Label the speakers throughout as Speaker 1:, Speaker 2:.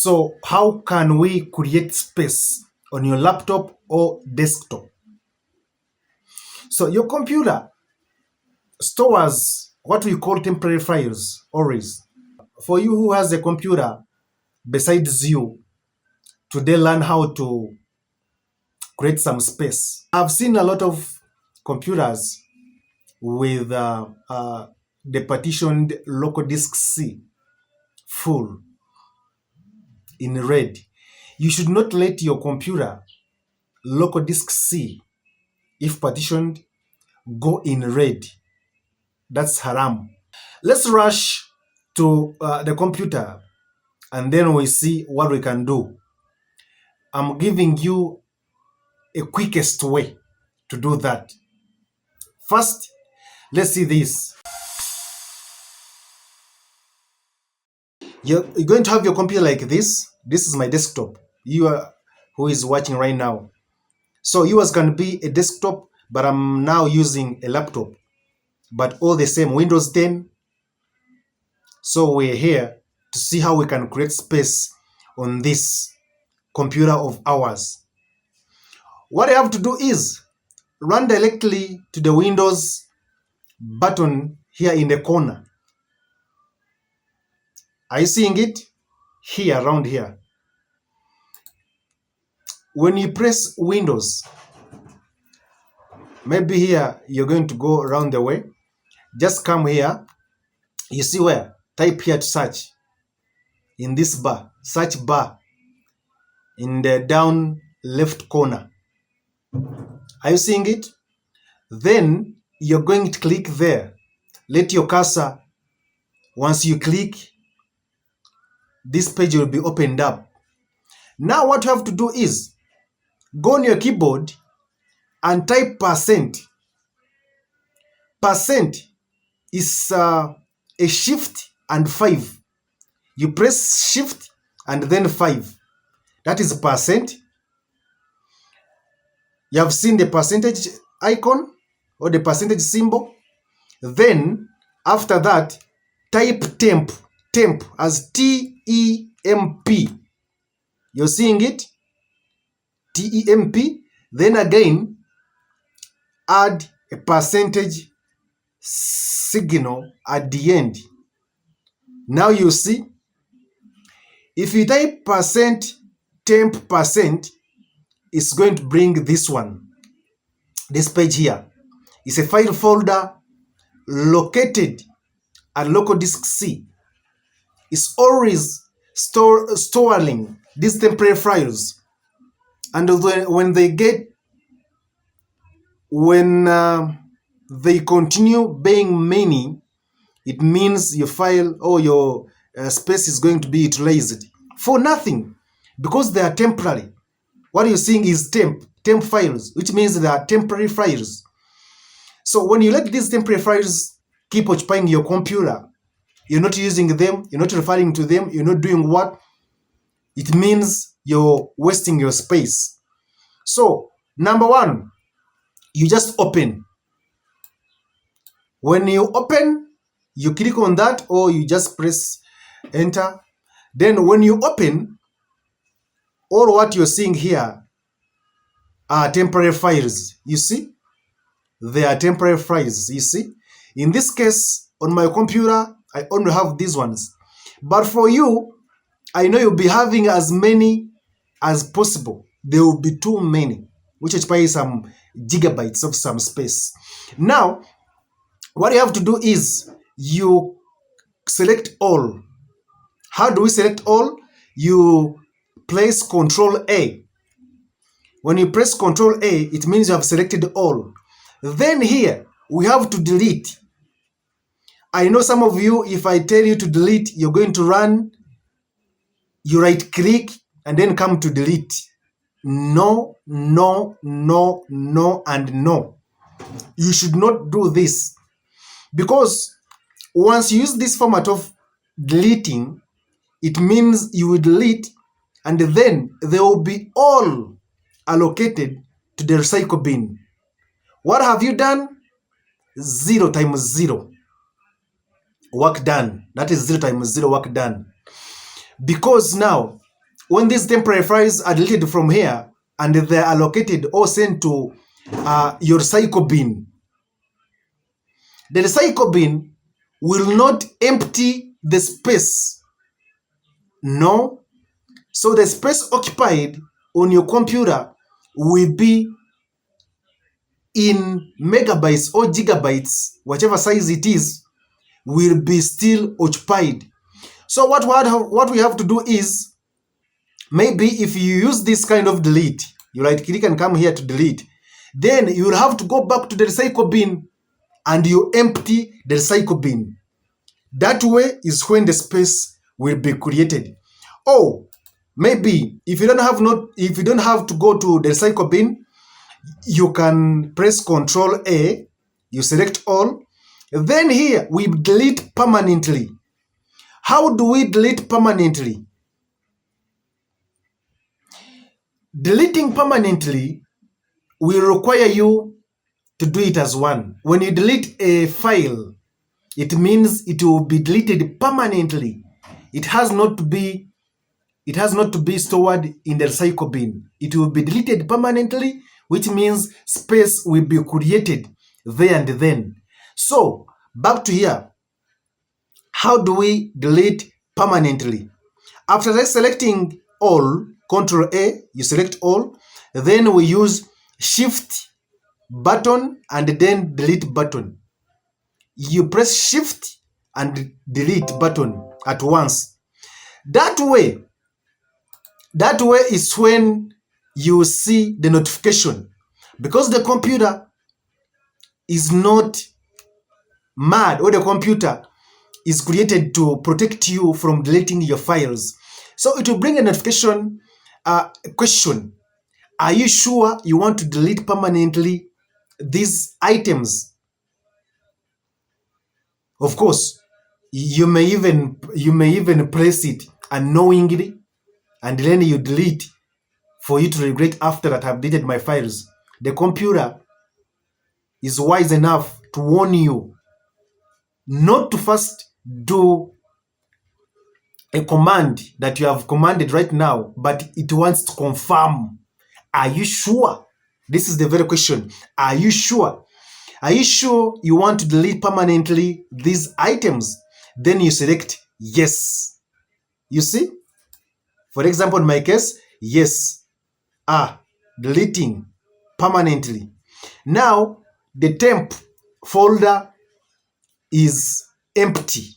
Speaker 1: So how can we create space on your laptop or desktop? So your computer stores what we call temporary files always. For you who has a computer besides you, today learn how to create some space. I've seen a lot of computers with the partitioned local disk C full in red. You should not let your computer local disk C, if partitioned, go in red. That's haram. Let's rush to the computer and then we see what we can do. I'm giving you a quickest way to do that. First, let's see this. You're going to have your computer like this. This is my desktop. You are who is watching right now. So yours can be a desktop, but I'm now using a laptop. But all the same, Windows 10. So we're here to see how we can create space on this computer of ours. What I have to do is run directly to the Windows button here in the corner. Are you seeing it? Here, around here. When you press Windows, maybe here you're going to go around the way. Just come here. You see where? Type here to search. In this bar, search bar, in the down left corner. Are you seeing it? Then you're going to click there. Let your cursor, once you click, this page will be opened up. Now what you have to do is go on your keyboard and type %. Percent is a shift and 5. You press shift and then 5. That is %. You have seen the percentage icon or the percentage symbol. Then after that, type temp. Temp as T-E-M-P. You're seeing it? T-E-M-P. Then again, add a percentage signal at the end. Now you see, if you type %temp %, it's going to bring this one. This page here is a file folder located at local disk C. It's always storing these temporary files, and when they continue being many, it means your file or your space is going to be utilized for nothing, because they are temporary. What you're seeing is temp files, which means they are temporary files. So when you let these temporary files keep occupying your computer, you're not using them, you're not referring to them, you're not doing what? It means you're wasting your space. So, number one, you just open. When you open, you click on that or you just press enter. Then when you open, all what you're seeing here are temporary files. You see? They are temporary files, you see? In this case, on my computer, I only have these ones. But for you, I know you'll be having as many as possible. There will be too many, which occupy some gigabytes of some space. Now, what you have to do is you select all. How do we select all? You press Control A. When you press Control A, it means you have selected all. Then here, we have to delete. I know some of you, if I tell you to delete, you're going to run, you right click, and then come to delete. No, no, no, no, and no. You should not do this. Because once you use this format of deleting, it means you will delete, and then they will be all allocated to the recycle bin. What have you done? 0 times 0. Work done. That is 0 times 0 work done. Because now when these temporary files are deleted from here and they are allocated or sent to your recycle bin, the recycle bin will not empty the space. No. So the space occupied on your computer will be in megabytes or gigabytes, whichever size it is, will be still occupied. So what we have to do is, maybe if you use this kind of delete, you right click and come here to delete, then you will have to go back to the recycle bin and you empty the recycle bin. That way is when the space will be created. Oh, maybe if you don't have to go to the recycle bin, you can press Ctrl A, you select all, then here we delete permanently. How do we delete permanently? Deleting permanently will require you to do it as one. When you delete a file, it means it will be deleted permanently. It has not to be stored in the recycle bin. It will be deleted permanently, which means space will be created there and then. So back to here. How do we delete permanently? After selecting all, Ctrl A, you select all, then we use Shift button and then delete button. You press Shift and delete button at once. That way is when you see the notification, because the computer is not mad, or the computer is created to protect you from deleting your files. So it will bring a notification question. Are you sure you want to delete permanently these items? Of course, you may even press it unknowingly, and then you delete for you to regret after that I've deleted my files. The computer is wise enough to warn you not to first do a command that you have commanded right now, but it wants to confirm. Are you sure? This is the very question. Are you sure? Are you sure you want to delete permanently these items? Then you select yes. You see? For example, in my case, yes. Deleting permanently. Now, the temp folder is empty.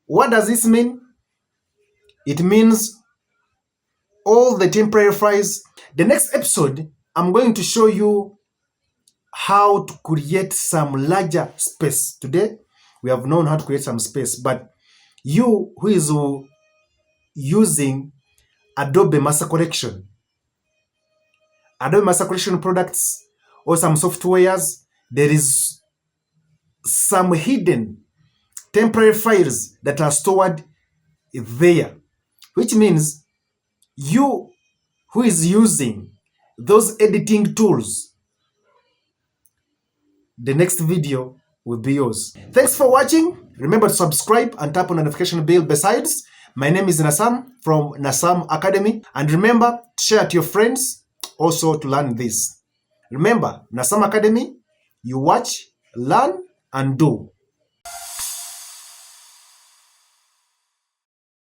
Speaker 1: What does this mean? It means all the temporary files. The next episode, I'm going to show you how to create some larger space. Today, we have known how to create some space, but you who is using Adobe Master Collection products or some softwares, there is some hidden temporary files that are stored there, which means you who is using those editing tools, the next video will be yours. Thanks for watching. Remember to subscribe and tap on the notification bell. Besides, my name is NASAM from NASAM Academy. And remember to share to your friends also to learn this. Remember, NASAM Academy, you watch, learn, and do.